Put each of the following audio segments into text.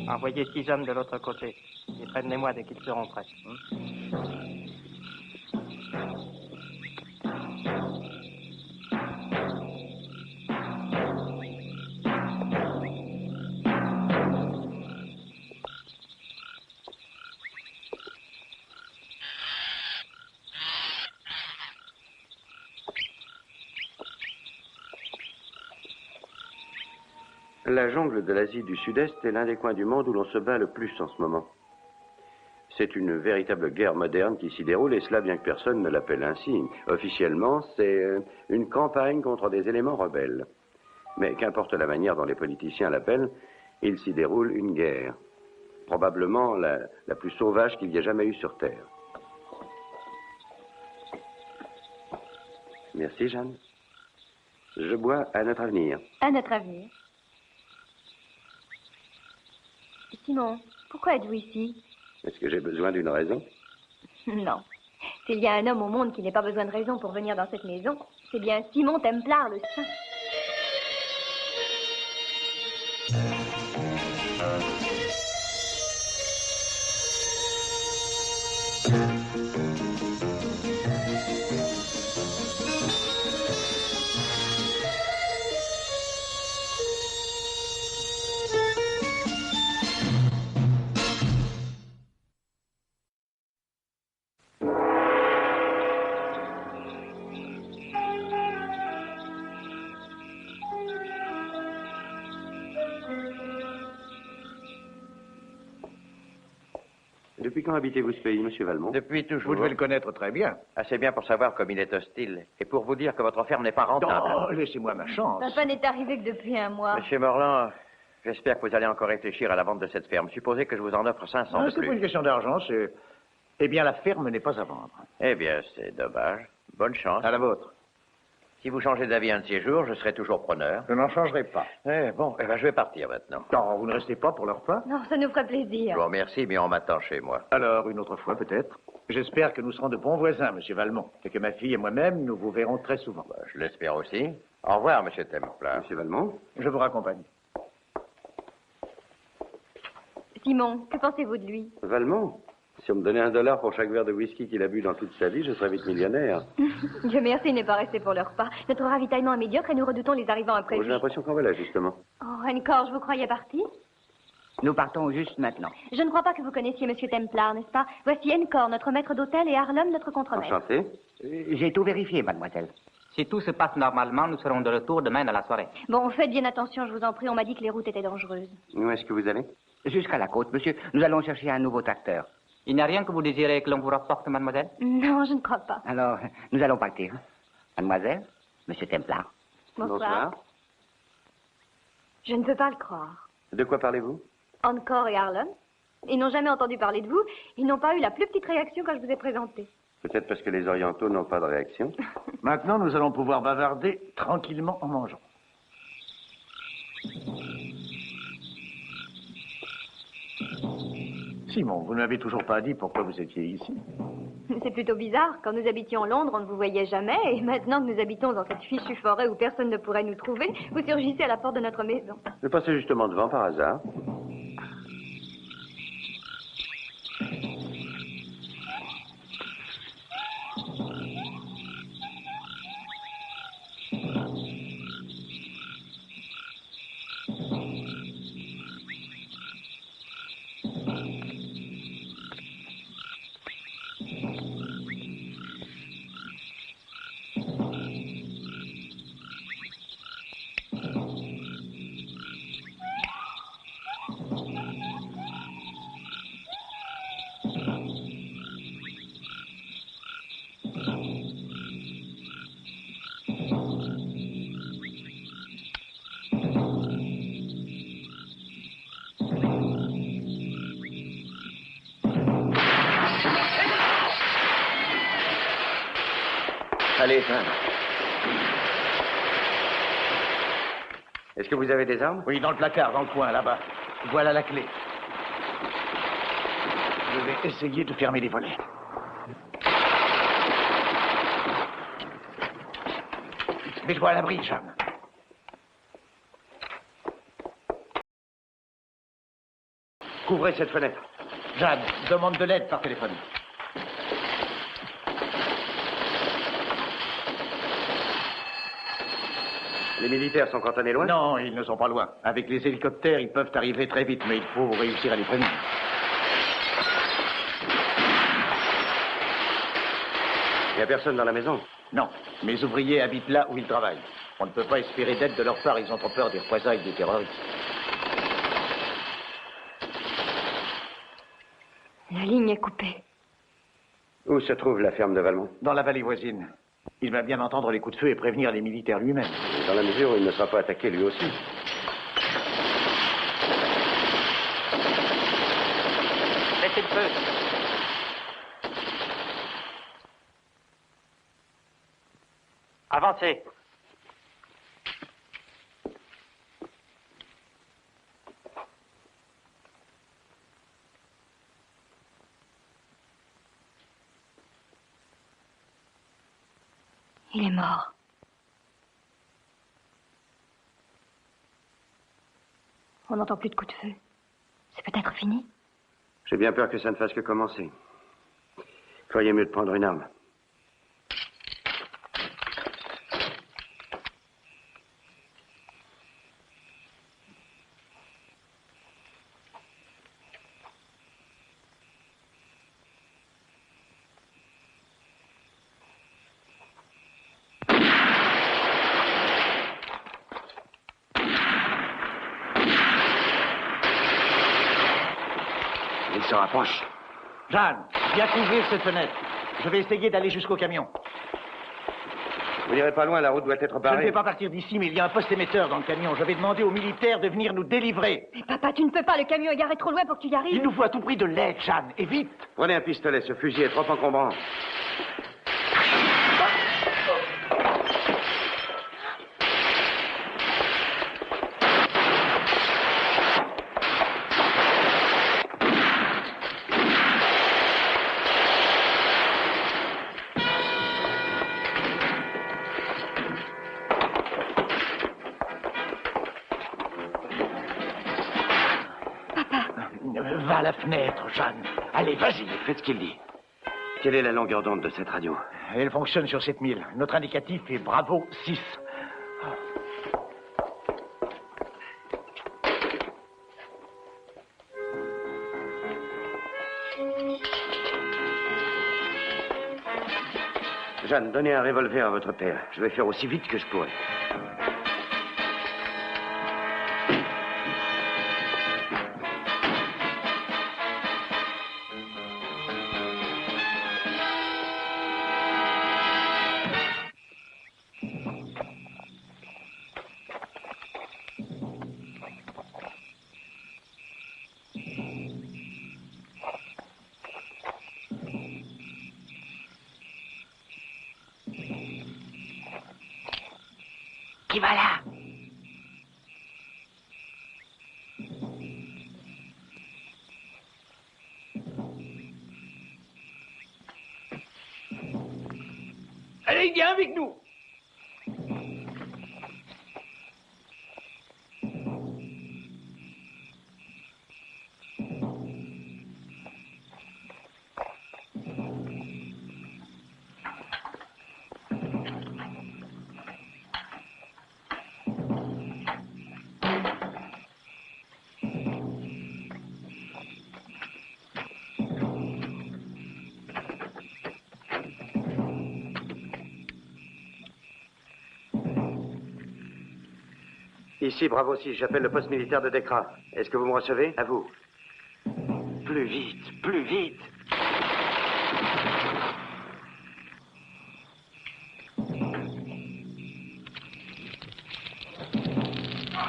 Envoyez 6 hommes de l'autre côté. Et prévenez-moi dès qu'ils seront prêts. La jungle de l'Asie du Sud-Est est l'un des coins du monde où l'on se bat le plus en ce moment. C'est une véritable guerre moderne qui s'y déroule, et cela bien que personne ne l'appelle ainsi. Officiellement, c'est une campagne contre des éléments rebelles. Mais qu'importe la manière dont les politiciens l'appellent, il s'y déroule une guerre. Probablement la plus sauvage qu'il y ait jamais eu sur Terre. Merci, Jeanne. Je bois à notre avenir. À notre avenir. Simon, pourquoi êtes-vous ici? Est-ce que j'ai besoin d'une raison? Non. S'il y a un homme au monde qui n'ait pas besoin de raison pour venir dans cette maison, c'est bien Simon Templar, le saint. Depuis quand habitez-vous ce pays, monsieur Valmont? Depuis toujours. Vous devez le connaître très bien. Assez bien pour savoir comme il est hostile. Et pour vous dire que votre ferme n'est pas rentable. Oh, laissez-moi ma chance. Papa n'est arrivé que depuis un mois. Monsieur Morland, j'espère que vous allez encore réfléchir à la vente de cette ferme. Supposez que je vous en offre 500 Non, de c'est plus. pas une question d'argent, c'est... Eh bien, la ferme n'est pas à vendre. Eh bien, c'est dommage. Bonne chance. À la vôtre. Si vous changez d'avis un de ces jours, je serai toujours preneur. Je n'en changerai pas. Eh bon, eh ben, je vais partir maintenant. Non, vous ne restez pas pour le repas? Non, ça nous ferait Je plaisir. vous remercie, mais on m'attend chez moi. Alors, une autre fois peut-être. J'espère que nous serons de bons voisins, monsieur Valmont, et que ma fille et moi-même, nous vous verrons très souvent. Je l'espère aussi. Au revoir, monsieur Templar. Monsieur Valmont? Je vous raccompagne. Simon, que pensez-vous de lui? Valmont? Si on me donnait $1 pour chaque verre de whisky qu'il a bu dans toute sa vie, je serais vite millionnaire. Dieu merci, il n'est pas resté pour le repas. Notre ravitaillement est médiocre et nous redoutons les arrivants Oh, imprévus. j'ai l'impression qu'en voilà, justement. Oh, encore, je vous croyais parti? Nous partons juste maintenant. Je ne crois pas que vous connaissiez Monsieur Templar, n'est-ce pas? Voici Encore, notre maître d'hôtel, et Harlem, notre contremaître. Enchanté. J'ai tout vérifié, mademoiselle. Si tout se passe normalement, nous serons de retour demain dans la soirée. Bon, faites bien attention, je vous en prie, on m'a dit que les routes étaient dangereuses. Où est-ce que vous allez? Jusqu'à la côte, monsieur. Nous allons chercher un nouveau tracteur. Il n'y a rien que vous désirez que l'on vous rapporte, mademoiselle? Non, je ne crois pas. Alors, nous allons partir. Mademoiselle, monsieur Templar. Bonsoir. Je ne peux pas le croire. De quoi parlez-vous? Encore et Harlem, ils n'ont jamais entendu parler de vous. Ils n'ont pas eu la plus petite réaction quand je vous ai présenté. Peut-être parce que les Orientaux n'ont pas de réaction. Maintenant, nous allons pouvoir bavarder tranquillement en mangeant. Simon, vous ne m'avez toujours pas dit pourquoi vous étiez ici. C'est plutôt bizarre. Quand nous habitions Londres, on ne vous voyait jamais. Et maintenant que nous habitons dans cette fichue forêt où personne ne pourrait nous trouver, vous surgissez à la porte de notre maison. Je passais justement devant par hasard. Allez, Jeanne. Est-ce que vous avez des armes? Oui, dans le placard, dans le coin, là-bas. Voilà la clé. Je vais essayer de fermer les volets. Mets-toi à l'abri, Jeanne. Couvrez cette fenêtre. Jeanne, demande de l'aide par téléphone. Les militaires sont cantonnés loin? Non, ils ne sont pas loin. Avec les hélicoptères, ils peuvent arriver très vite, mais il faut réussir à les prévenir. Il n'y a personne dans la maison? Non, mes ouvriers habitent là où ils travaillent. On ne peut pas espérer d'aide de leur part, ils ont trop peur des représailles des terroristes. La ligne est coupée. Où se trouve la ferme de Valmont? Dans la vallée voisine. Il va bien entendre les coups de feu et prévenir les militaires lui-même. Dans la mesure où il ne sera pas attaqué lui aussi. Laissez le feu. Avancez. Il est mort. On n'entend plus de coups de feu. C'est peut-être fini. J'ai bien peur que ça ne fasse que commencer. Feriez mieux de prendre une arme. Il se rapproche. Jeanne, viens couvrir cette fenêtre. Je vais essayer d'aller jusqu'au camion. Vous n'irez pas loin, la route doit être Je ne barrée. vais pas partir d'ici, mais il y a un poste émetteur dans le camion. Je vais demander aux militaires de venir nous délivrer. Mais papa, tu ne peux pas. Le camion est garé trop loin pour que tu y arrives. Il nous faut à tout prix de l'aide, Jeanne, et vite. Prenez un pistolet, ce fusil est trop encombrant. Va à la fenêtre, Jeanne. Allez, vas-y. Faites ce qu'il dit. Quelle est la longueur d'onde de cette radio? Elle fonctionne sur 7000. Notre indicatif est Bravo 6. Jeanne, donnez un revolver à votre père. Je vais faire aussi vite que je pourrai. Qui va là? Allez, viens avec nous. Ici, Bravo 6, j'appelle le poste militaire de Dekra. Est-ce que vous me recevez? À vous. Plus vite, plus vite.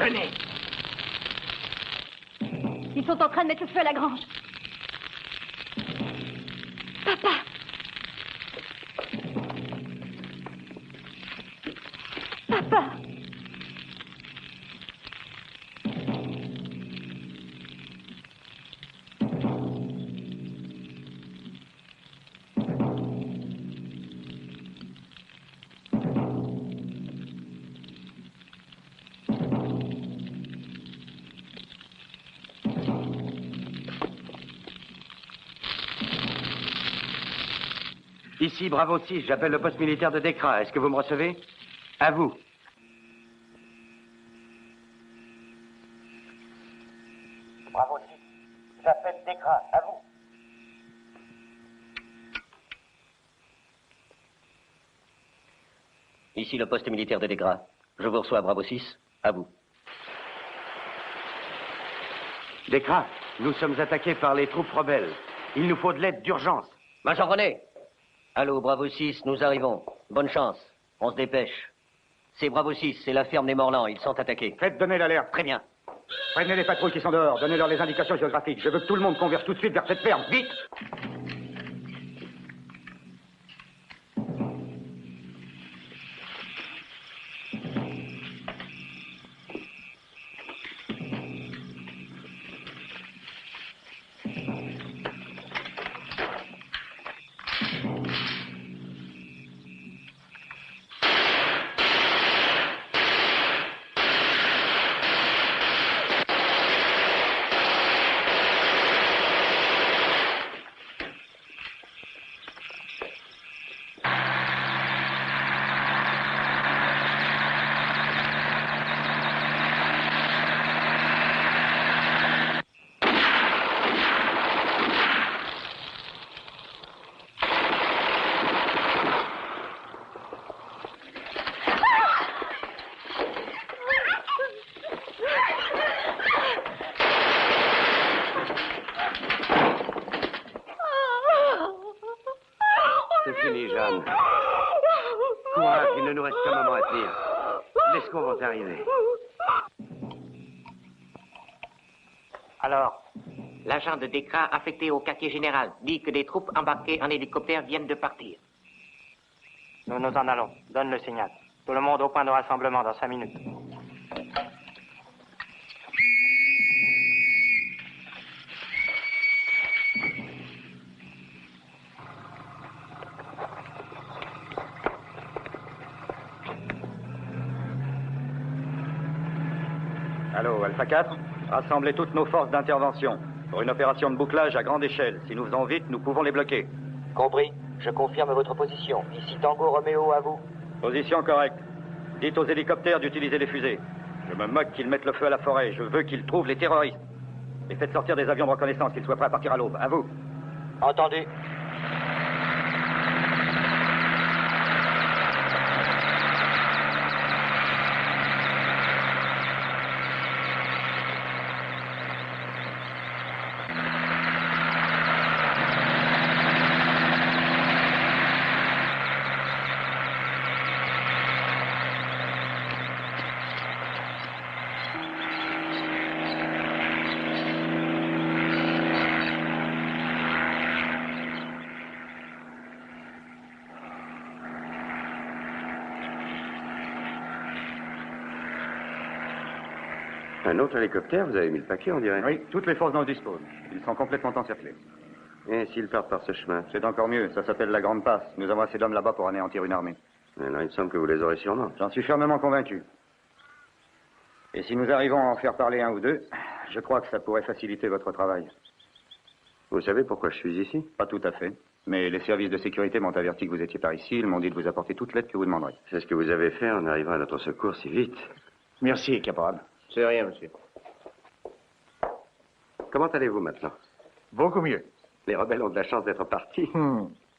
Venez. Ils sont en train de mettre le feu à la grange. Papa! Papa! Ici, Bravo 6, j'appelle le poste militaire de Dekra. Est-ce que vous me recevez? À vous. Bravo 6, j'appelle Dekra, à vous. Ici le poste militaire de Dekra. Je vous reçois, Bravo 6, à vous. Dekra, nous sommes attaqués par les troupes rebelles. Il nous faut de l'aide d'urgence. Major René. Allô, Bravo 6, nous arrivons. Bonne chance. On se dépêche. C'est Bravo 6, c'est la ferme des Morlands. Ils sont attaqués. Faites donner l'alerte. Très bien. Prévenez les patrouilles qui sont dehors. Donnez-leur les indications géographiques. Je veux que tout le monde converge tout de suite vers cette ferme. Vite! C'est fini, Jeanne. Courage, il ne nous reste qu'un moment à tenir. Les secours vont arriver. Alors, L'agent de Dekra affecté au quartier général dit que des troupes embarquées en hélicoptère viennent de partir. nous nous en allons. Donne le signal. Tout le monde au point de rassemblement dans 5 minutes. Allô, Alpha 4, rassemblez toutes nos forces d'intervention pour une opération de bouclage à grande échelle. Si nous faisons vite, nous pouvons les bloquer. Compris. Je confirme votre position. Ici Tango Roméo, à vous. Position correcte. Dites aux hélicoptères d'utiliser les fusées. Je me moque qu'ils mettent le feu à la forêt. Je veux qu'ils trouvent les terroristes. Et faites sortir des avions de reconnaissance, qu'ils soient prêts à partir à l'aube. À vous. Entendu. Un autre hélicoptère, vous avez mis le paquet, on dirait. Oui, toutes les forces dont je dispose. Ils sont complètement encerclés. Et s'ils partent par ce chemin? C'est encore mieux. Ça s'appelle la Grande Passe. Nous avons assez d'hommes là-bas pour anéantir une armée. Alors, il me semble que vous les aurez sûrement. J'en suis fermement convaincu. Et si nous arrivons à en faire parler un ou deux, je crois que ça pourrait faciliter votre travail. Vous savez pourquoi je suis ici? Pas tout à fait. Mais les services de sécurité m'ont averti que vous étiez par ici. Ils m'ont dit de vous apporter toute l'aide que vous demanderez. C'est ce que vous avez fait en arrivant à notre secours si vite. Merci, caporal. C'est rien, monsieur. Comment allez-vous maintenant? Beaucoup mieux. Les rebelles ont de la chance d'être partis.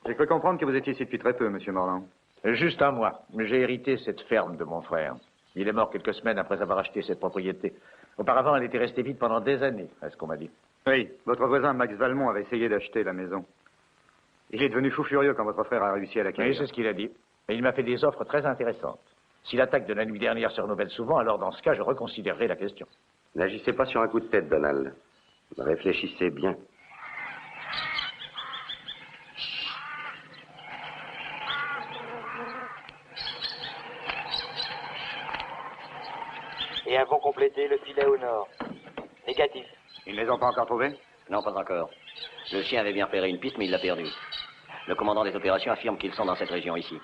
J'ai cru comprendre que vous étiez ici depuis très peu, monsieur Morland. Juste un mois. J'ai hérité cette ferme de mon frère. Il est mort quelques semaines après avoir acheté cette propriété. Auparavant, elle était restée vide pendant des années, est ce qu'on m'a dit. Oui, votre voisin Max Valmont avait essayé d'acheter la maison. Il est devenu fou furieux quand votre frère a réussi à l'acquérir. Oui, c'est ce qu'il a dit. Et il m'a fait des offres très intéressantes. Si l'attaque de la nuit dernière se renouvelle souvent, alors dans ce cas, je reconsidérerai la question. N'agissez pas sur un coup de tête, Donald. Réfléchissez bien. et avons complété le filet au nord. Négatif. Ils ne les ont pas encore trouvés? Non, pas encore. Le chien avait bien repéré une piste, mais il l'a perdue. Le commandant des opérations affirme qu'ils sont dans cette région ici.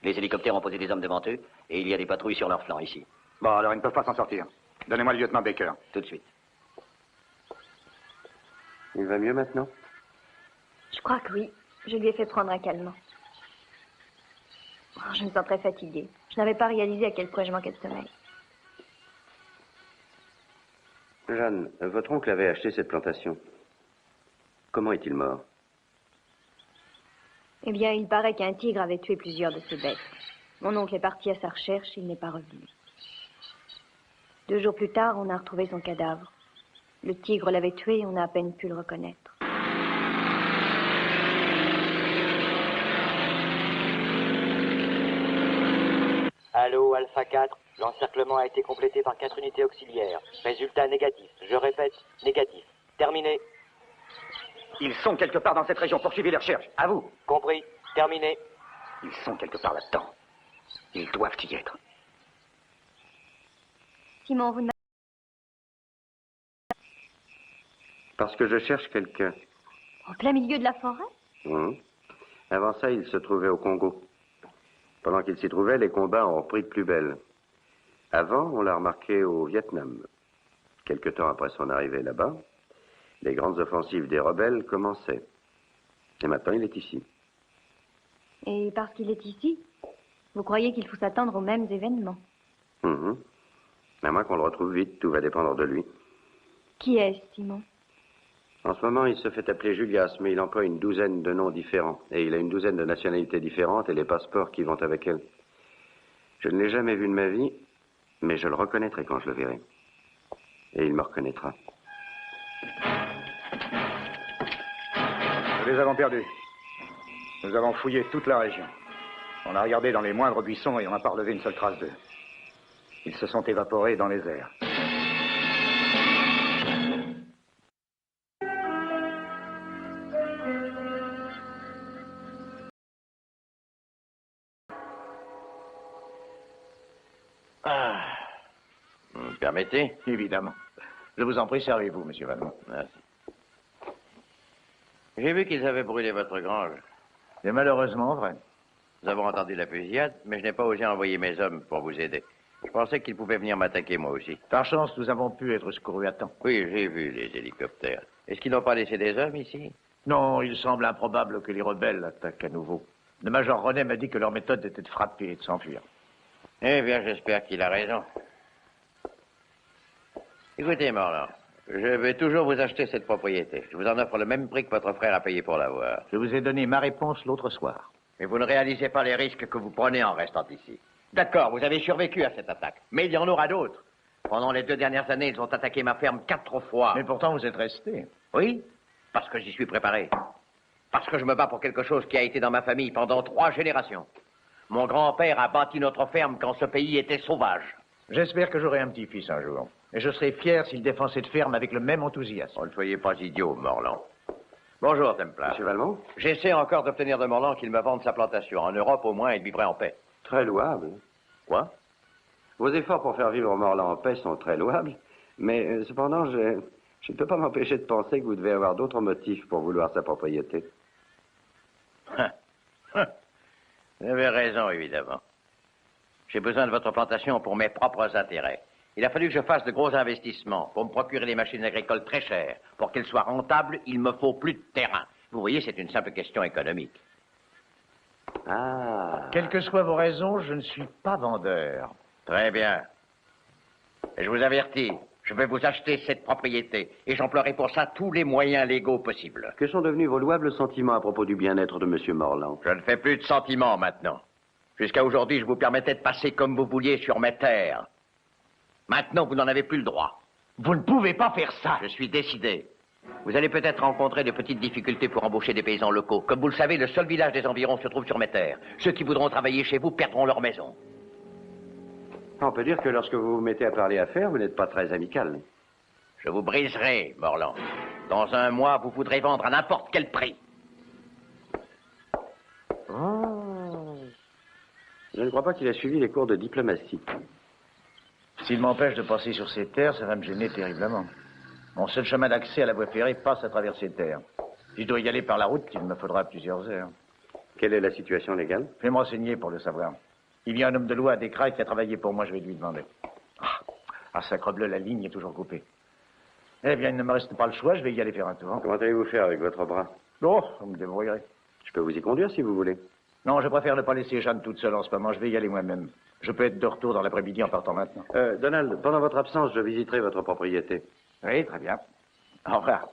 Les hélicoptères ont posé des hommes devant eux, et il y a des patrouilles sur leur flanc ici. Bon, alors ils ne peuvent pas s'en sortir. Donnez-moi le lieutenant Baker. Tout de suite. Il va mieux maintenant? Je crois que oui. Je lui ai fait prendre un calmant. Oh, je me sens très fatiguée. Je n'avais pas réalisé à quel point je manquais de sommeil. Jeanne, votre oncle avait acheté cette plantation. Comment est-il mort? Eh bien, il paraît qu'un tigre avait tué plusieurs de ses bêtes. Mon oncle est parti à sa recherche et il n'est pas revenu. 2 jours plus tard, on a retrouvé son cadavre. Le tigre l'avait tué et on a à peine pu le reconnaître. Allô, Alpha 4. L'encerclement a été complété par 4 unités auxiliaires. Résultat négatif. Je répète, négatif. Terminé. Ils sont quelque part dans cette région. Poursuivez les recherches. À vous. Compris. Terminé. Ils sont quelque part là-dedans. Ils doivent y être. Simon, vous ne Parce que je cherche quelqu'un. En plein milieu de la forêt? Avant ça, il se trouvait au Congo. Pendant qu'il s'y trouvait, les combats ont repris de plus belle. Avant, on l'a remarqué au Vietnam. Quelque temps après son arrivée là-bas, les grandes offensives des rebelles commençaient. Et maintenant, il est ici. Et parce qu'il est ici, vous croyez qu'il faut s'attendre aux mêmes événements? À moins qu'on le retrouve vite, tout va dépendre de lui. Qui est-ce, Simon? En ce moment, il se fait appeler Julias, mais il emploie une douzaine de noms différents. Et il a une douzaine de nationalités différentes et les passeports qui vont avec elle. Je ne l'ai jamais vu de ma vie, mais je le reconnaîtrai quand je le verrai. Et il me reconnaîtra. Nous les avons perdus. Nous avons fouillé toute la région. On a regardé dans les moindres buissons et on n'a pas relevé une seule trace d'eux. Ils se sont évaporés dans les airs. Vous me permettez? Évidemment. Je vous en prie, servez-vous, monsieur Valmont. Merci. J'ai vu qu'ils avaient brûlé votre grange. C'est malheureusement vrai. Nous avons entendu la fusillade, mais je n'ai pas osé envoyer mes hommes pour vous aider. Je pensais qu'ils pouvaient venir m'attaquer moi aussi. Par chance, nous avons pu être secourus à temps. Oui, j'ai vu les hélicoptères. Est-ce qu'ils n'ont pas laissé des hommes ici? Non, il semble improbable que les rebelles attaquent à nouveau. Le major René m'a dit que leur méthode était de frapper et de s'enfuir. Eh bien, j'espère qu'il a raison. Écoutez, Morland, je vais toujours vous acheter cette propriété. Je vous en offre le même prix que votre frère a payé pour l'avoir. Je vous ai donné ma réponse l'autre soir. Mais vous ne réalisez pas les risques que vous prenez en restant ici. D'accord, vous avez survécu à cette attaque, mais il y en aura d'autres. Pendant les 2 dernières années, ils ont attaqué ma ferme 4 fois. Mais pourtant, vous êtes resté. Oui, parce que j'y suis préparé. Parce que je me bats pour quelque chose qui a été dans ma famille pendant 3 générations. Mon grand-père a bâti notre ferme quand ce pays était sauvage. J'espère que j'aurai un petit-fils un jour. Et je serai fier s'il défend cette ferme avec le même enthousiasme. Oh, ne soyez pas idiot, Morland. Bonjour, Templar. Monsieur Valmont? J'essaie encore d'obtenir de Morland qu'il me vende sa plantation. En Europe, au moins, il vivrait en paix. Très louable. Quoi? Vos efforts pour faire vivre Morland en paix sont très louables, mais cependant, je ne peux pas m'empêcher de penser que vous devez avoir d'autres motifs pour vouloir sa propriété. Vous avez raison, évidemment. J'ai besoin de votre plantation pour mes propres intérêts. Il a fallu que je fasse de gros investissements pour me procurer des machines agricoles très chères. Pour qu'elles soient rentables, il me faut plus de terrain. Vous voyez, c'est une simple question économique. Ah. Quelles que soient vos raisons, je ne suis pas vendeur. Très bien. Et je vous avertis, je vais vous acheter cette propriété et j'emploierai pour ça tous les moyens légaux possibles. Que sont devenus vos louables sentiments à propos du bien-être de M. Morland? Je ne fais plus de sentiments maintenant. Jusqu'à aujourd'hui, je vous permettais de passer comme vous vouliez sur mes terres. Maintenant, vous n'en avez plus le droit. Vous ne pouvez pas faire ça. Je suis décidé. Vous allez peut-être rencontrer de petites difficultés pour embaucher des paysans locaux. Comme vous le savez, le seul village des environs se trouve sur mes terres. Ceux qui voudront travailler chez vous perdront leur maison. On peut dire que lorsque vous vous mettez à parler affaires, vous n'êtes pas très amical. Je vous briserai, Morland. Dans 1 mois, vous voudrez vendre à n'importe quel prix. Oh. Je ne crois pas qu'il a suivi les cours de diplomatie. S'il m'empêche de passer sur ces terres, ça va me gêner terriblement. Mon seul chemin d'accès à la voie ferrée passe à travers ces terres. Si je dois y aller par la route, il me faudra plusieurs heures. Quelle est la situation légale? Je vais me renseigner pour le savoir. Il y a un homme de loi à Descraques qui a travaillé pour moi, je vais lui demander. Ah, sacrebleu, la ligne est toujours coupée. Eh bien, il ne me reste pas le choix, je vais y aller faire un tour. Comment allez-vous faire avec votre bras? Oh, vous me débrouillerez. Je peux vous y conduire si vous voulez. Non, je préfère ne pas laisser Jeanne toute seule en ce moment, je vais y aller moi-même. Je peux être de retour dans l'après-midi en partant maintenant. Donald, pendant votre absence, je visiterai votre propriété. Oui, très bien. Au revoir.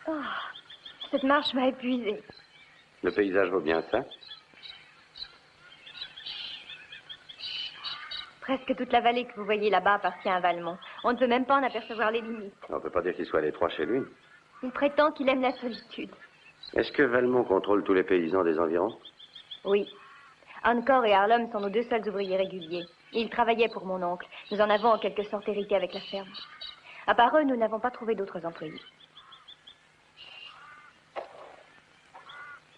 Oh, cette marche m'a épuisée. Le paysage vaut bien ça? Presque toute la vallée que vous voyez là-bas appartient à Valmont. On ne peut même pas en apercevoir les limites. On ne peut pas dire qu'il soit à l'étroit chez lui. Il prétend qu'il aime la solitude. Est-ce que Valmont contrôle tous les paysans des environs? Oui. Ancor et Harlem sont nos deux seuls ouvriers réguliers. Ils travaillaient pour mon oncle. Nous en avons en quelque sorte hérité avec la ferme. À part eux, nous n'avons pas trouvé d'autres employés.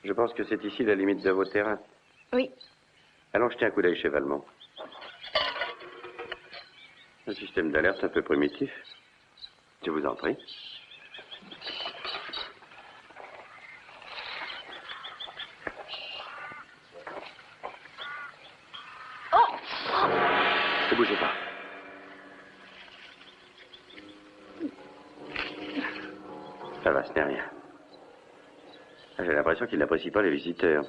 Je pense que c'est ici la limite de vos terrains. Oui. Allons jeter un coup d'œil chez Valmont. Un système d'alerte un peu primitif. Je vous en prie. Ne bougez pas. Ça va, ce n'est rien. J'ai l'impression qu'il n'apprécie pas les visiteurs.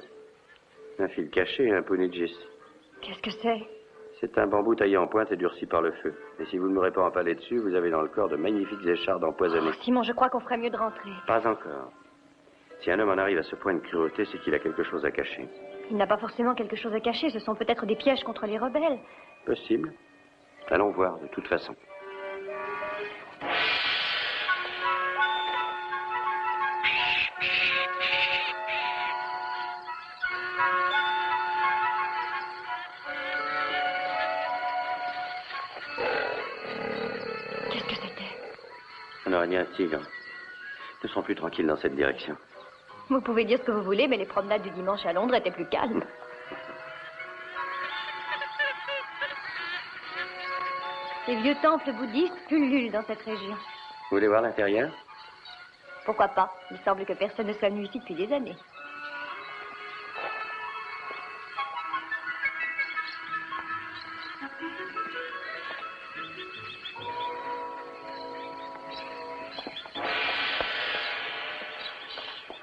Un fil caché et un ponegis. Qu'est-ce que c'est? C'est un bambou taillé en pointe et durci par le feu. Et si vous ne m'aurez pas empalé dessus, vous avez dans le corps de magnifiques échardes empoisonnées. Oh, Simon, je crois qu'on ferait mieux de rentrer. Pas encore. Si un homme en arrive à ce point de cruauté, c'est qu'il a quelque chose à cacher. Il n'a pas forcément quelque chose à cacher. Ce sont peut-être des pièges contre les rebelles. Possible. Allons voir, de toute façon. Qu'est-ce que c'était? On aurait dit un tigre. Nous serons plus tranquilles dans cette direction. Vous pouvez dire ce que vous voulez, mais les promenades du dimanche à Londres étaient plus calmes. Les vieux temples bouddhistes pullulent dans cette région. Vous voulez voir l'intérieur? Pourquoi pas? Il semble que personne ne soit venu ici depuis des années.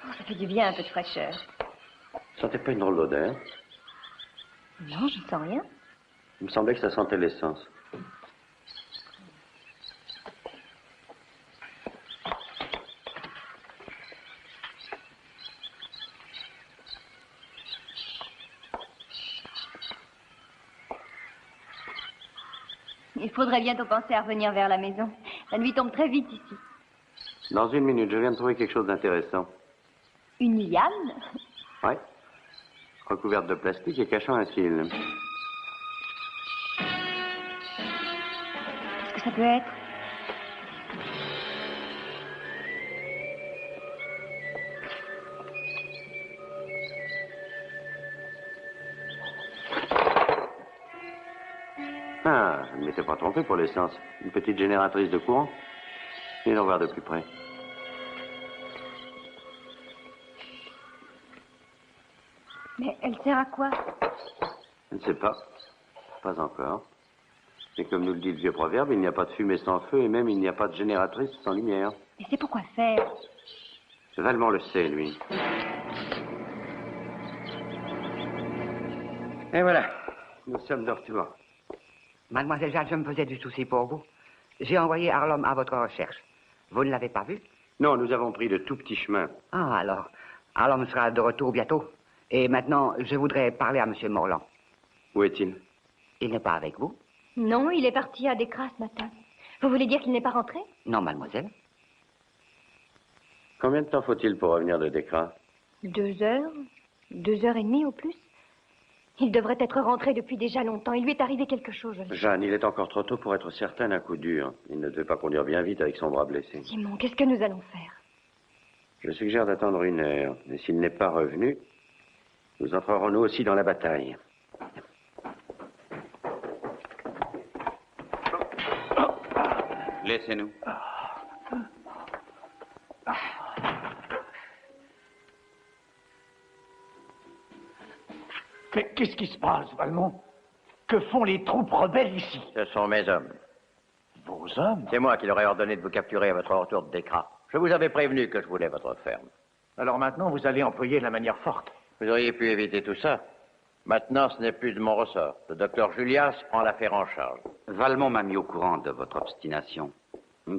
Oh, ça fait du bien, un peu de fraîcheur. Vous sentez pas une drôle d'odeur? Non, je ne sens rien. Il me semblait que ça sentait l'essence. Il faudrait bientôt penser à revenir vers la maison. La nuit tombe très vite ici. Dans une minute, je viens de trouver quelque chose d'intéressant. Une liane? Ouais. Recouverte de plastique et cachant un fil. Qu'est-ce que ça peut être? Ah, je ne m'étais pas trompé pour l'essence. Une petite génératrice de courant. Allons voir de plus près. Mais elle sert à quoi? Je ne sais pas. Pas encore. Mais comme nous le dit le vieux proverbe, il n'y a pas de fumée sans feu et même il n'y a pas de génératrice sans lumière. Et c'est pourquoi faire? Valmont le sait, lui. Et voilà. Nous sommes de retour. Mademoiselle Jeanne, je me faisais du souci pour vous. J'ai envoyé Harlem à votre recherche. Vous ne l'avez pas vu? Non, nous avons pris de tout petits chemins. Ah, alors. Harlem sera de retour bientôt. Et maintenant, je voudrais parler à M. Morland. Où est-il? Il n'est pas avec vous? Non, il est parti à Descraques ce matin. Vous voulez dire qu'il n'est pas rentré? Non, mademoiselle. Combien de temps faut-il pour revenir de Descraques? 2 heures? 2 heures et demie au plus? Il devrait être rentré depuis déjà longtemps. Il lui est arrivé quelque chose, je le sais. Jeanne, il est encore trop tôt pour être certain d'un coup dur. Il ne devait pas conduire bien vite avec son bras blessé. Simon, qu'est-ce que nous allons faire? Je suggère d'attendre 1 heure. Et s'il n'est pas revenu, nous entrerons nous aussi dans la bataille. Laissez-nous. Mais qu'est-ce qui se passe, Valmont? Que font les troupes rebelles ici? Ce sont mes hommes. Vos hommes? C'est moi qui leur ai ordonné de vous capturer à votre retour de Dekra. Je vous avais prévenu que je voulais votre ferme. Alors maintenant, vous allez employer la manière forte. Vous auriez pu éviter tout ça. Maintenant, ce n'est plus de mon ressort. Le docteur Julias prend l'affaire en charge. Valmont m'a mis au courant de votre obstination.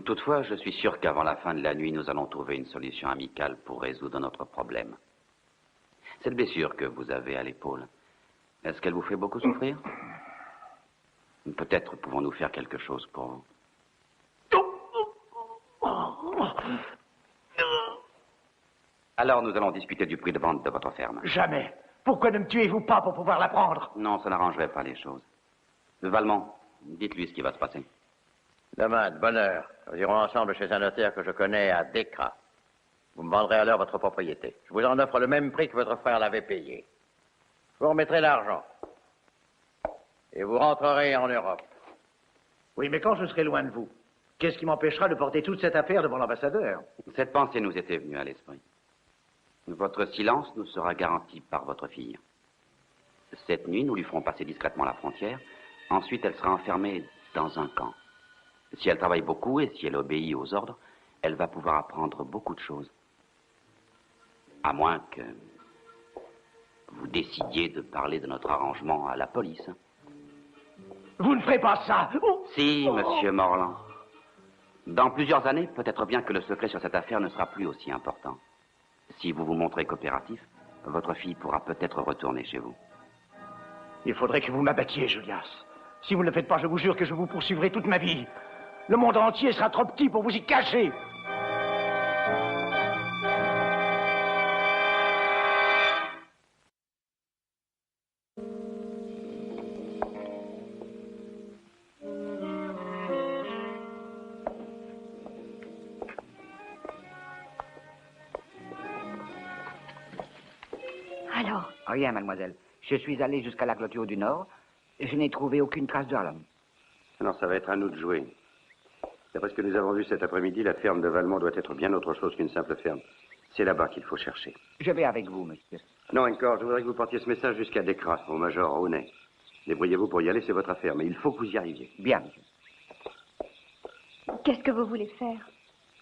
Toutefois, je suis sûr qu'avant la fin de la nuit, nous allons trouver une solution amicale pour résoudre notre problème. Cette blessure que vous avez à l'épaule, est-ce qu'elle vous fait beaucoup souffrir? Peut-être pouvons-nous faire quelque chose pour vous. Alors nous allons discuter du prix de vente de votre ferme. Jamais. Pourquoi ne me tuez-vous pas pour pouvoir la prendre? Non, ça n'arrangerait pas les choses. Valmont, dites-lui ce qui va se passer. Demain, de bonne heure, nous irons ensemble chez un notaire que je connais à Dekra. Vous me vendrez alors votre propriété. Je vous en offre le même prix que votre frère l'avait payé. Je vous remettrai l'argent. Et vous rentrerez en Europe. Oui, mais quand je serai loin de vous, qu'est-ce qui m'empêchera de porter toute cette affaire devant l'ambassadeur? Cette pensée nous était venue à l'esprit. Votre silence nous sera garanti par votre fille. Cette nuit, nous lui ferons passer discrètement la frontière. Ensuite, elle sera enfermée dans un camp. Si elle travaille beaucoup et si elle obéit aux ordres, elle va pouvoir apprendre beaucoup de choses. À moins que vous décidiez de parler de notre arrangement à la police. Vous ne ferez pas ça. Si, monsieur Morland. Dans plusieurs années, peut-être bien que le secret sur cette affaire ne sera plus aussi important. Si vous vous montrez coopératif, votre fille pourra peut-être retourner chez vous. Il faudrait que vous m'abattiez, Julias. Si vous ne le faites pas, je vous jure que je vous poursuivrai toute ma vie. Le monde entier sera trop petit pour vous y cacher. Alors? Rien, mademoiselle. Je suis allé jusqu'à la clôture du Nord. Je n'ai trouvé aucune trace de Harlem. Alors ça va être à nous de jouer. D'après ce que nous avons vu cet après-midi, la ferme de Valmont doit être bien autre chose qu'une simple ferme. C'est là-bas qu'il faut chercher. Je vais avec vous, monsieur. Non, encore, je voudrais que vous portiez ce message jusqu'à Dekra, au major Ronet. Débrouillez-vous pour y aller, c'est votre affaire, mais il faut que vous y arriviez. Bien, monsieur. Qu'est-ce que vous voulez faire?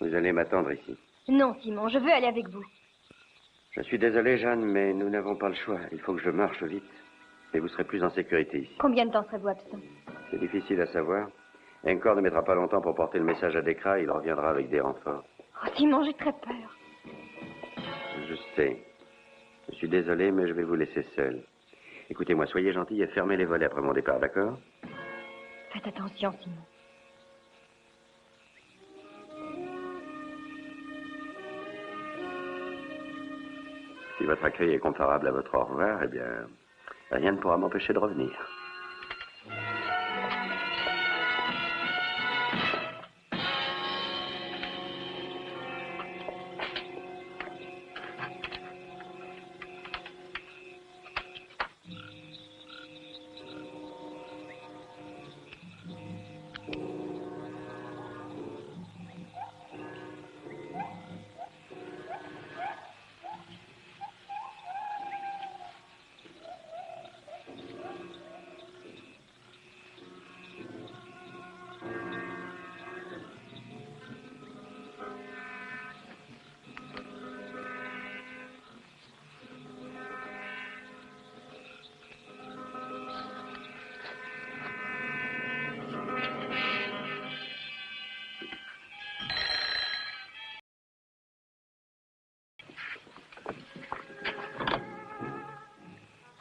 Vous allez m'attendre ici. Non, Simon, je veux aller avec vous. Je suis désolé, Jeanne, mais nous n'avons pas le choix. Il faut que je marche vite. Et vous serez plus en sécurité ici. Combien de temps serez-vous absent? C'est difficile à savoir. Encore ne mettra pas longtemps pour porter le message à Dekra. Il reviendra avec des renforts. Oh, Simon, j'ai très peur. Je sais. Je suis désolé, mais je vais vous laisser seul. Écoutez-moi, soyez gentil et fermez les volets après mon départ, d'accord? Faites attention, Simon. Si votre accueil est comparable à votre au revoir, eh bien, rien ne pourra m'empêcher de revenir.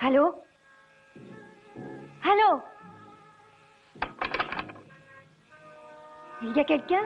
Allô? Allô? Il y a quelqu'un?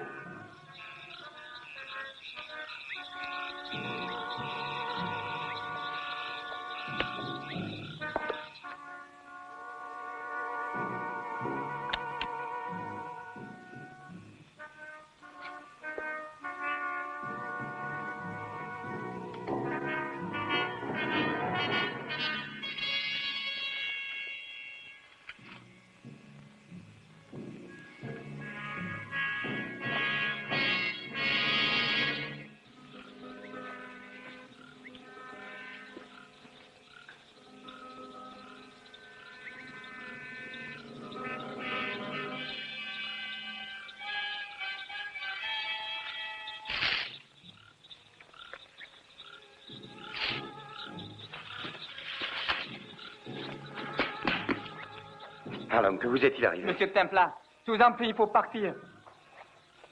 homme, que vous est-il arrivé? Monsieur Templar, je vous en prie, il faut partir.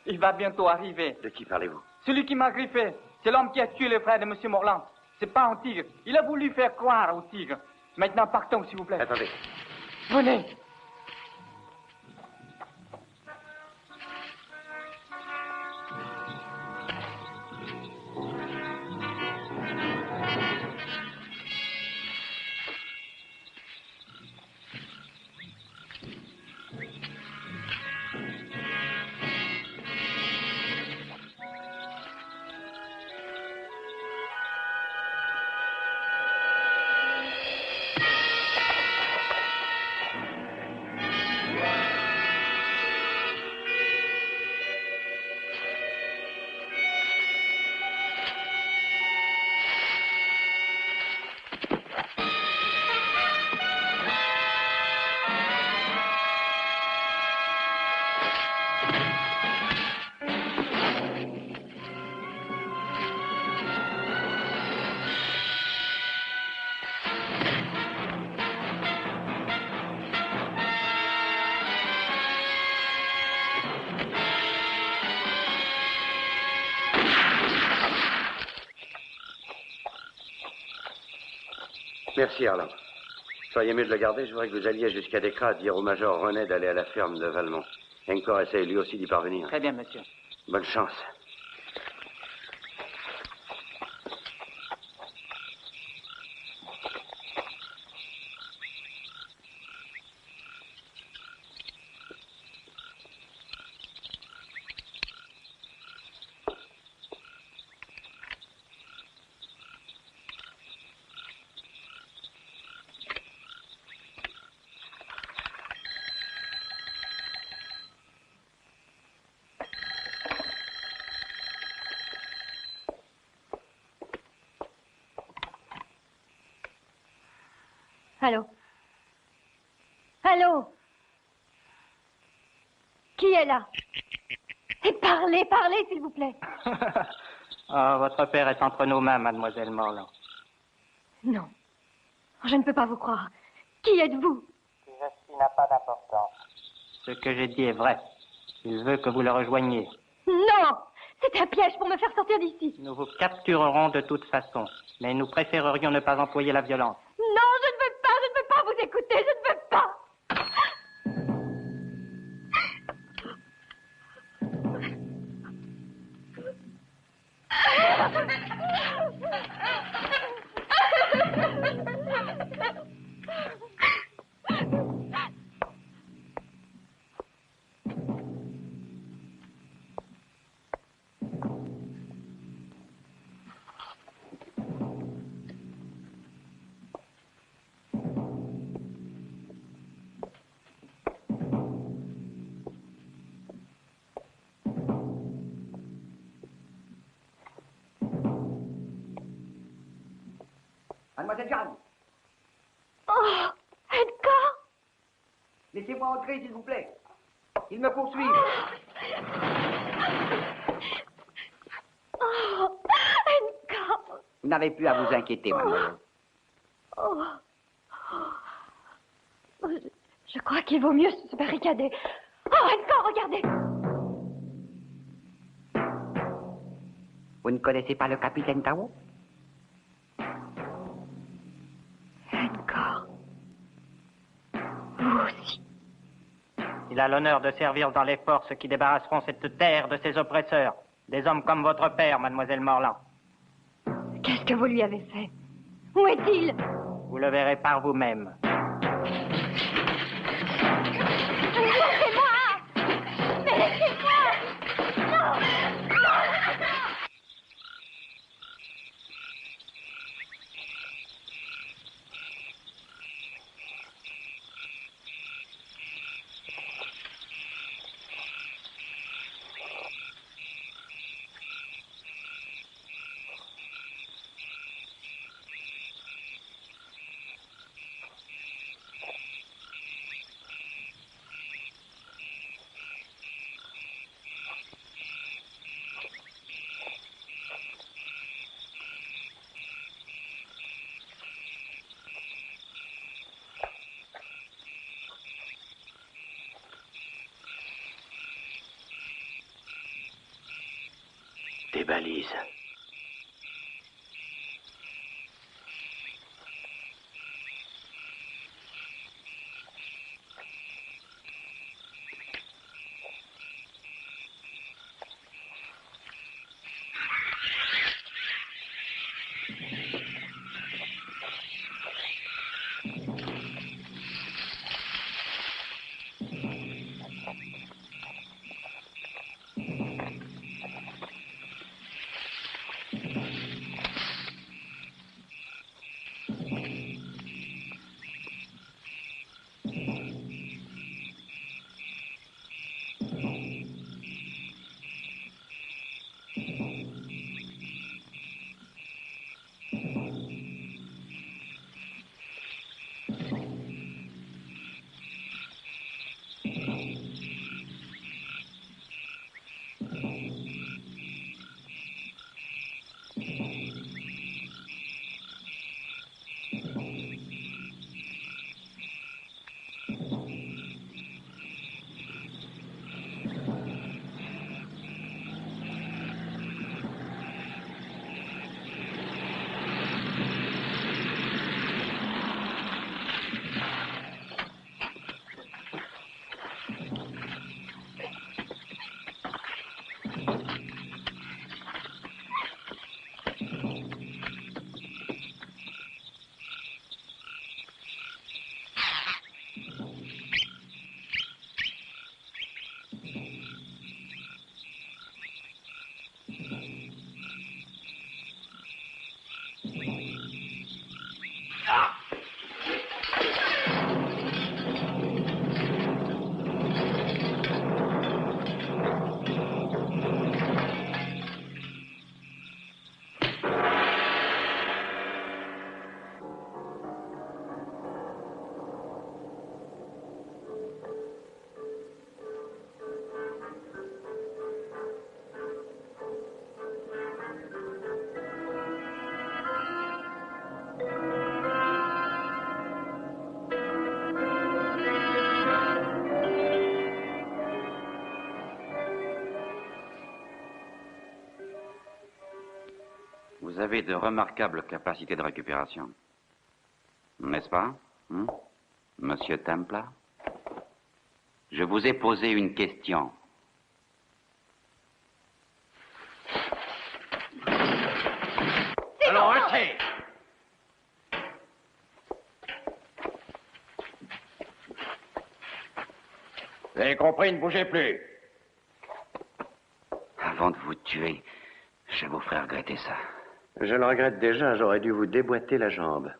Il va bientôt arriver. De qui parlez-vous? Celui qui m'a griffé, c'est l'homme qui a tué le frère de Monsieur Morland. C'est pas un tigre. Il a voulu faire croire au tigre. Maintenant, partons, s'il vous plaît. Attendez. Venez. Merci, Harlan. Soyez mieux de le garder. Je voudrais que vous alliez jusqu'à Descras dire au major René d'aller à la ferme de Valmont. Encore essaye lui aussi d'y parvenir. Très bien, monsieur. Bonne chance. Allô? Allô? Qui est là? Et parlez, parlez, s'il vous plaît. Ah, votre père est entre nos mains, mademoiselle Morland. Non. Je ne peux pas vous croire. Qui êtes-vous? Ceci n'a pas d'importance. Ce que j'ai dit est vrai. Il veut que vous le rejoigniez. Non! C'est un piège pour me faire sortir d'ici. Nous vous capturerons de toute façon, mais nous préférerions ne pas employer la violence. Non, je ne veux pas vous écouter, je ne veux pas. Mademoiselle Jeanne, Oh, Edgar! laissez-moi entrer, s'il vous plaît. Ils me poursuivent. Oh, Edgar! Vous n'avez plus à vous inquiéter, mademoiselle. Oh. Je crois qu'il vaut mieux se barricader. Oh, Edgar, regardez! Vous ne connaissez pas le capitaine Tao? Edgar. Vous aussi. Il a l'honneur de servir dans les forces qui débarrasseront cette terre de ses oppresseurs. Des hommes comme votre père, mademoiselle Morland. Qu'est-ce que vous lui avez fait? Où est-il? Vous le verrez par vous-même. Laissez-moi! Mais laissez-moi! Non! les balises. Vous avez de remarquables capacités de récupération. N'est-ce pas, Monsieur Templar? Je vous ai posé une question. Alors, assez! Vous avez compris, ne bougez plus. Avant de vous tuer, je vous ferai regretter ça. Je le regrette déjà, j'aurais dû vous déboîter la jambe.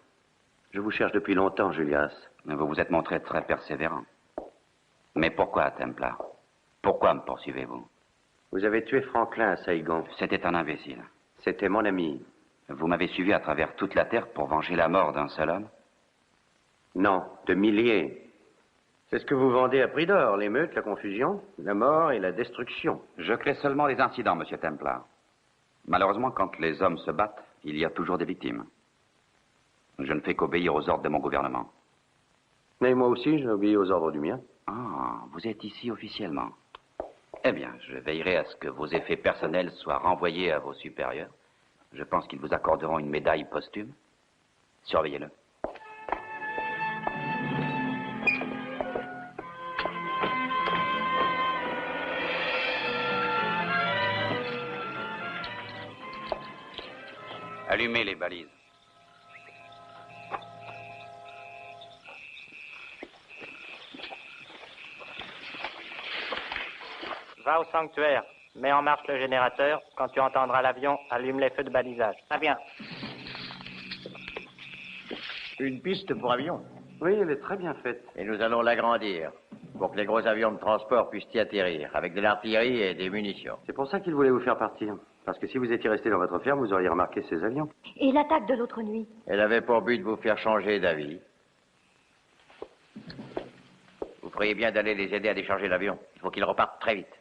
Je vous cherche depuis longtemps, Julias. Vous vous êtes montré très persévérant. Mais pourquoi, Templar? Pourquoi me poursuivez-vous? Vous avez tué Franklin à Saigon. C'était un imbécile. C'était mon ami. Vous m'avez suivi à travers toute la Terre pour venger la mort d'un seul homme? Non, de milliers. C'est ce que vous vendez à prix d'or, l'émeute, la confusion, la mort et la destruction. Je crée seulement les incidents, Monsieur Templar. Malheureusement, quand les hommes se battent, il y a toujours des victimes. Je ne fais qu'obéir aux ordres de mon gouvernement. Mais moi aussi, j'ai obéi aux ordres du mien. Ah, vous êtes ici officiellement. Eh bien, je veillerai à ce que vos effets personnels soient renvoyés à vos supérieurs. Je pense qu'ils vous accorderont une médaille posthume. Surveillez-le. Allumez les balises. Va au sanctuaire, mets en marche le générateur. Quand tu entendras l'avion, allume les feux de balisage. Très bien. Une piste pour avion. Oui, elle est très bien faite. Et nous allons l'agrandir pour que les gros avions de transport puissent y atterrir, avec de l'artillerie et des munitions. C'est pour ça qu'il voulait vous faire partir. Parce que si vous étiez resté dans votre ferme, vous auriez remarqué ces avions. Et l'attaque de l'autre nuit? Elle avait pour but de vous faire changer d'avis. Vous feriez bien d'aller les aider à décharger l'avion. Il faut qu'ils repartent très vite.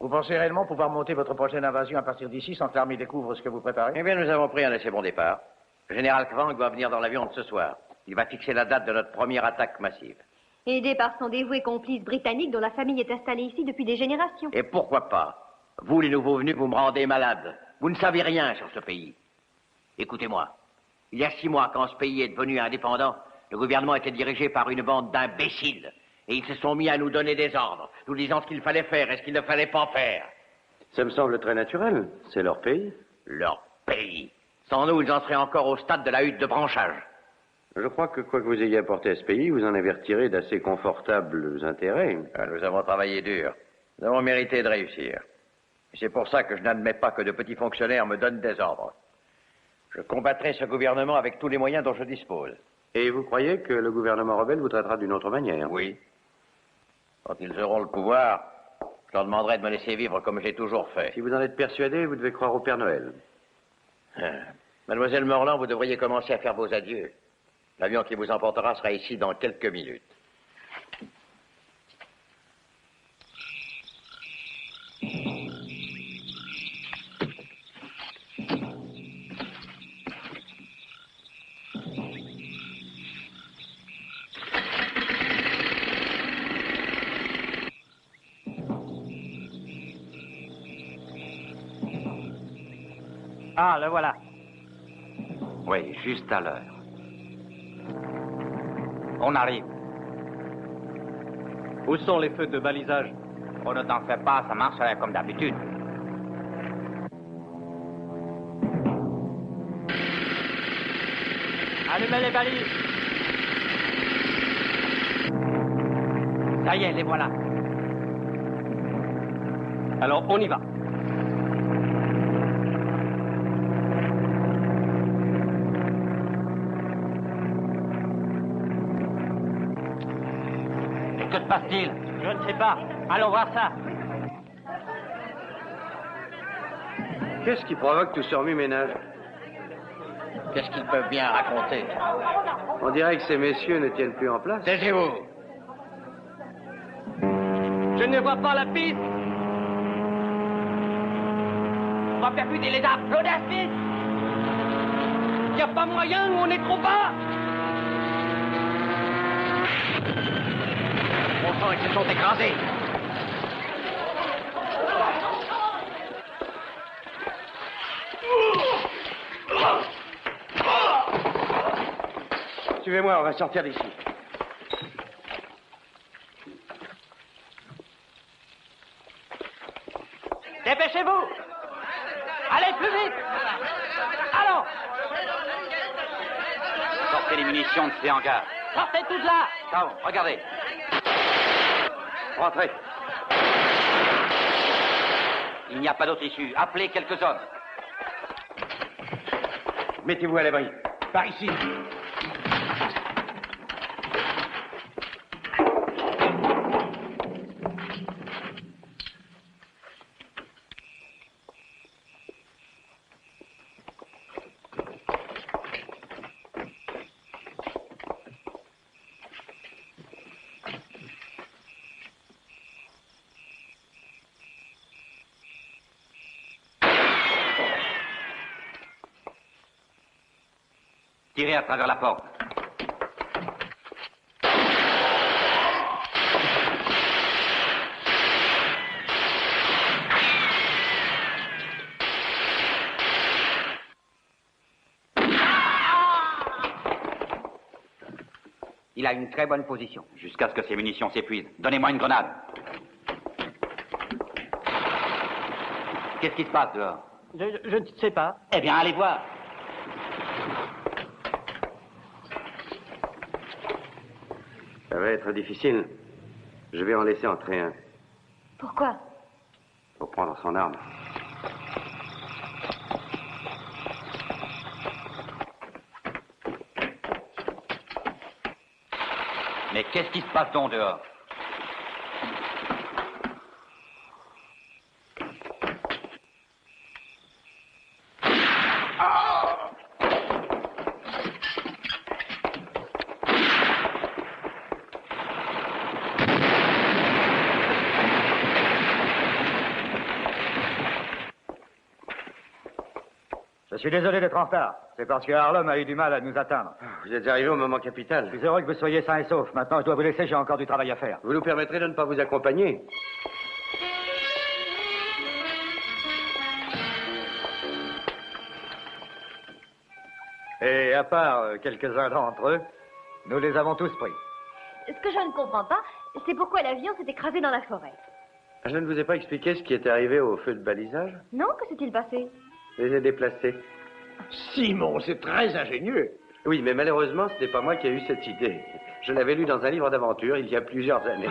Vous pensez réellement pouvoir monter votre prochaine invasion à partir d'ici sans que l'armée découvre ce que vous préparez? Eh bien, nous avons pris un assez bon départ. Le général Kvang doit venir dans l'avion de ce soir. Il va fixer la date de notre première attaque massive. Aidé par son dévoué complice britannique dont la famille est installée ici depuis des générations. Et pourquoi pas? Vous, les nouveaux venus, vous me rendez malade. Vous ne savez rien sur ce pays. Écoutez-moi. Il y a 6 mois, quand ce pays est devenu indépendant, le gouvernement était dirigé par une bande d'imbéciles. Et ils se sont mis à nous donner des ordres, nous disant ce qu'il fallait faire et ce qu'il ne fallait pas faire. Ça me semble très naturel. C'est leur pays. Leur pays. Sans nous, ils en seraient encore au stade de la hutte de branchage. Je crois que quoi que vous ayez apporté à ce pays, vous en avez retiré d'assez confortables intérêts. Nous avons travaillé dur. Nous avons mérité de réussir. Et c'est pour ça que je n'admets pas que de petits fonctionnaires me donnent des ordres. Je combattrai ce gouvernement avec tous les moyens dont je dispose. Et vous croyez que le gouvernement rebelle vous traitera d'une autre manière? Oui. Quand ils auront le pouvoir, je leur demanderai de me laisser vivre comme j'ai toujours fait. Si vous en êtes persuadé, vous devez croire au Père Noël. Mademoiselle Morland, vous devriez commencer à faire vos adieux. L'avion qui vous emportera sera ici dans quelques minutes. Ah, le voilà. Oui, juste à l'heure. On arrive. Où sont les feux de balisage? On ne t'en fait pas, ça marcherait comme d'habitude. Allumez les balises. Ça y est, les voilà. Alors, on y va. Que se passe-t-il? Je ne sais pas. Allons voir ça. Qu'est-ce qui provoque tout ce remue-ménage? Qu'est-ce qu'ils peuvent bien raconter? On dirait que ces messieurs ne tiennent plus en place. Taisez-vous. Je ne vois pas la piste. On va percuter les arbres. L'audace vite. Il n'y a pas moyen, on est trop bas. Bon sang, ils se sont écrasés. Suivez-moi, on va sortir d'ici. Dépêchez-vous. Allez, plus vite. Allons. Sortez les munitions de ces hangars. Sortez toutes là. Ciao, regardez. Rentrez. Il n'y a pas d'autre issue. Appelez quelques hommes. Mettez-vous à l'abri. Par ici. Tirez à travers la porte. Il a une très bonne position. Jusqu'à ce que ses munitions s'épuisent. Donnez-moi une grenade. Qu'est-ce qui se passe dehors? Je ne sais pas. Eh bien, allez voir. Ça va être difficile. Je vais en laisser entrer un. Pourquoi? Pour prendre son arme. Mais qu'est-ce qui se passe donc dehors? Je suis désolé d'être en retard. C'est parce que Harlem a eu du mal à nous atteindre. Vous êtes arrivé au moment capital. Je suis heureux que vous soyez sains et saufs. Maintenant, je dois vous laisser, j'ai encore du travail à faire. Vous nous permettrez de ne pas vous accompagner? Et à part quelques-uns d'entre eux, nous les avons tous pris. Ce que je ne comprends pas, c'est pourquoi l'avion s'est écrasé dans la forêt. Je ne vous ai pas expliqué ce qui est arrivé au feu de balisage? Non, que s'est-il passé? Je les ai déplacés. Simon, c'est très ingénieux. Oui, mais malheureusement, ce n'est pas moi qui ai eu cette idée. Je l'avais lu dans un livre d'aventure il y a plusieurs années.